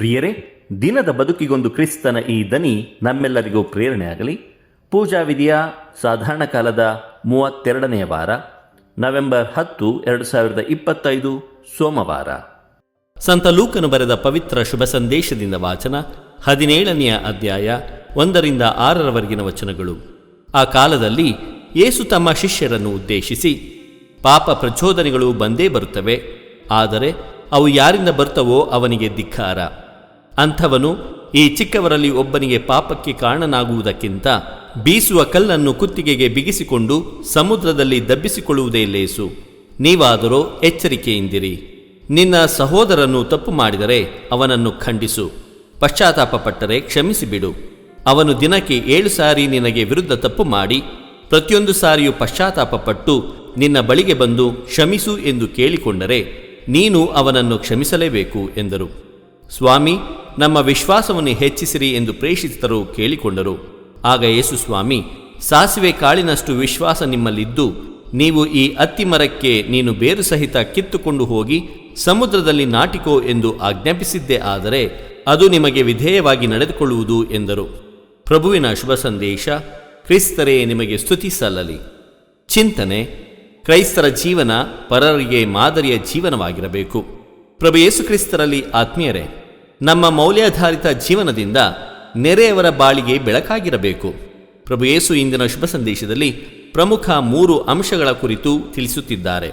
ಪ್ರಿಯರೇ, ದಿನದ ಬದುಕಿಗೊಂದು ಕ್ರಿಸ್ತನ ಈ ದನಿ ನಮ್ಮೆಲ್ಲರಿಗೂ ಪ್ರೇರಣೆಯಾಗಲಿ. ಪೂಜಾ ವಿಧಿಯ ಸಾಧಾರಣ ಕಾಲದ 32ನೇ ವಾರ, ನವೆಂಬರ್ 10, 2025 ಸೋಮವಾರ. ಸಂತ ಲೂಕನು ಬರೆದ ಪವಿತ್ರ ಶುಭ ಸಂದೇಶದಿಂದ ವಾಚನ. 17ನೆಯ ಅಧ್ಯಾಯ 1ರಿಂದ 6ರವರೆಗಿನ ವಚನಗಳು. ಆ ಕಾಲದಲ್ಲಿ ಯೇಸು ತಮ್ಮ ಶಿಷ್ಯರನ್ನು ಉದ್ದೇಶಿಸಿ, ಪಾಪ ಪ್ರಚೋದನೆಗಳು ಬಂದೇ ಬರುತ್ತವೆ, ಆದರೆ ಅವು ಯಾರಿಂದ ಬರ್ತವೋ ಅವನಿಗೆ ಧಿಕ್ಕಾರ. ಅಂಥವನು ಈ ಚಿಕ್ಕವರಲ್ಲಿ ಒಬ್ಬನಿಗೆ ಪಾಪಕ್ಕೆ ಕಾರಣನಾಗುವುದಕ್ಕಿಂತ ಬೀಸುವ ಕಲ್ಲನ್ನು ಕುತ್ತಿಗೆಗೆ ಬಿಗಿಸಿಕೊಂಡು ಸಮುದ್ರದಲ್ಲಿ ದಬ್ಬಿಸಿಕೊಳ್ಳುವುದೇ ಲೇಸು. ನೀವಾದರೋ ಎಚ್ಚರಿಕೆಯಿಂದಿರಿ. ನಿನ್ನ ಸಹೋದರನು ತಪ್ಪು ಮಾಡಿದರೆ ಅವನನ್ನು ಖಂಡಿಸು, ಪಶ್ಚಾತ್ತಾಪಪಟ್ಟರೆ ಕ್ಷಮಿಸಿಬಿಡು. ಅವನು ದಿನಕ್ಕೆ 7 ಸಾರಿ ನಿನಗೆ ವಿರುದ್ಧ ತಪ್ಪು ಮಾಡಿ ಪ್ರತಿಯೊಂದು ಸಾರಿಯೂ ಪಶ್ಚಾತ್ತಾಪಪಟ್ಟು ನಿನ್ನ ಬಳಿಗೆ ಬಂದು ಕ್ಷಮಿಸು ಎಂದು ಕೇಳಿಕೊಂಡರೆ ನೀನು ಅವನನ್ನು ಕ್ಷಮಿಸಲೇಬೇಕು ಎಂದರು. ಸ್ವಾಮಿ, ನಮ್ಮ ವಿಶ್ವಾಸವನ್ನು ಹೆಚ್ಚಿಸಿರಿ ಎಂದು ಪ್ರೇಷಿತರು ಕೇಳಿಕೊಂಡರು. ಆಗ ಯೇಸು ಸ್ವಾಮಿ, ಸಾಸಿವೆ ಕಾಳಿನಷ್ಟು ವಿಶ್ವಾಸ ನಿಮ್ಮಲ್ಲಿದ್ದು ನೀವು ಈ ಅತ್ತಿಮರಕ್ಕೆ ನೀನು ಬೇರು ಸಹಿತ ಕಿತ್ತುಕೊಂಡು ಹೋಗಿ ಸಮುದ್ರದಲ್ಲಿ ನಾಟಿಕೋ ಎಂದು ಆಜ್ಞಾಪಿಸಿದ್ದೇ ಆದರೆ ಅದು ನಿಮಗೆ ವಿಧೇಯವಾಗಿ ನಡೆದುಕೊಳ್ಳುವುದು ಎಂದರು. ಪ್ರಭುವಿನ ಶುಭ ಸಂದೇಶ. ಕ್ರಿಸ್ತರೇ ನಿಮಗೆ ಸ್ತುತಿ ಸಲ್ಲಲಿ. ಚಿಂತನೆ: ಕ್ರೈಸ್ತರ ಜೀವನ ಪರರಿಗೆ ಮಾದರಿಯ ಜೀವನವಾಗಿರಬೇಕು. ಪ್ರಭು ಯೇಸು ಕ್ರಿಸ್ತರಲ್ಲಿ ಆತ್ಮೀಯರೇ, ನಮ್ಮ ಮೌಲ್ಯಾಧಾರಿತ ಜೀವನದಿಂದ ನೆರೆಯವರ ಬಾಳಿಗೆ ಬೆಳಕಾಗಿರಬೇಕು. ಪ್ರಭು ಯೇಸು ಇಂದಿನ ಶುಭ ಸಂದೇಶದಲ್ಲಿ ಪ್ರಮುಖ 3 ಅಂಶಗಳ ಕುರಿತು ತಿಳಿಸುತ್ತಿದ್ದಾರೆ.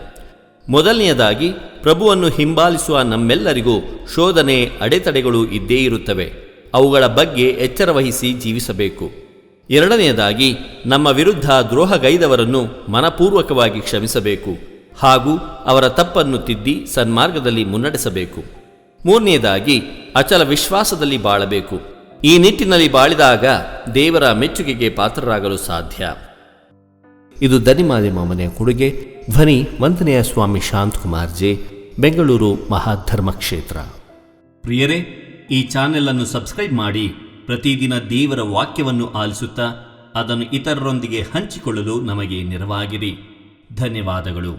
ಮೊದಲನೆಯದಾಗಿ, ಪ್ರಭುವನ್ನು ಹಿಂಬಾಲಿಸುವ ನಮ್ಮೆಲ್ಲರಿಗೂ ಶೋಧನೆ, ಅಡೆತಡೆಗಳು ಇದ್ದೇ ಇರುತ್ತವೆ. ಅವುಗಳ ಬಗ್ಗೆ ಎಚ್ಚರವಹಿಸಿ ಜೀವಿಸಬೇಕು. ಎರಡನೆಯದಾಗಿ, ನಮ್ಮ ವಿರುದ್ಧ ದ್ರೋಹಗೈದವರನ್ನು ಮನಪೂರ್ವಕವಾಗಿ ಕ್ಷಮಿಸಬೇಕು ಹಾಗೂ ಅವರ ತಪ್ಪನ್ನು ತಿದ್ದಿ ಸನ್ಮಾರ್ಗದಲ್ಲಿ ಮುನ್ನಡೆಸಬೇಕು. ಮೂರನೆಯದಾಗಿ, ಅಚಲ ವಿಶ್ವಾಸದಲ್ಲಿ ಬಾಳಬೇಕು. ಈ ನಿಟ್ಟಿನಲ್ಲಿ ಬಾಳಿದಾಗ ದೇವರ ಮೆಚ್ಚುಗೆಗೆ ಪಾತ್ರರಾಗಲು ಸಾಧ್ಯ. ಇದು ದನಿಮಾಧ್ಯಮ ಮನೆಯ ಕೊಡುಗೆ. ಧ್ವನಿ ವಂದನೆಯ ಸ್ವಾಮಿ ಶಾಂತಕುಮಾರ್ ಜೆ, ಬೆಂಗಳೂರು ಮಹಾಧರ್ಮ ಕ್ಷೇತ್ರ. ಪ್ರಿಯರೇ, ಈ ಚಾನೆಲ್ ಅನ್ನು ಸಬ್ಸ್ಕ್ರೈಬ್ ಮಾಡಿ ಪ್ರತಿದಿನ ದೇವರ ವಾಕ್ಯವನ್ನು ಆಲಿಸುತ್ತಾ ಅದನ್ನು ಇತರರೊಂದಿಗೆ ಹಂಚಿಕೊಳ್ಳಲು ನಮಗೆ ನೆರವಾಗಿರಿ. ಧನ್ಯವಾದಗಳು.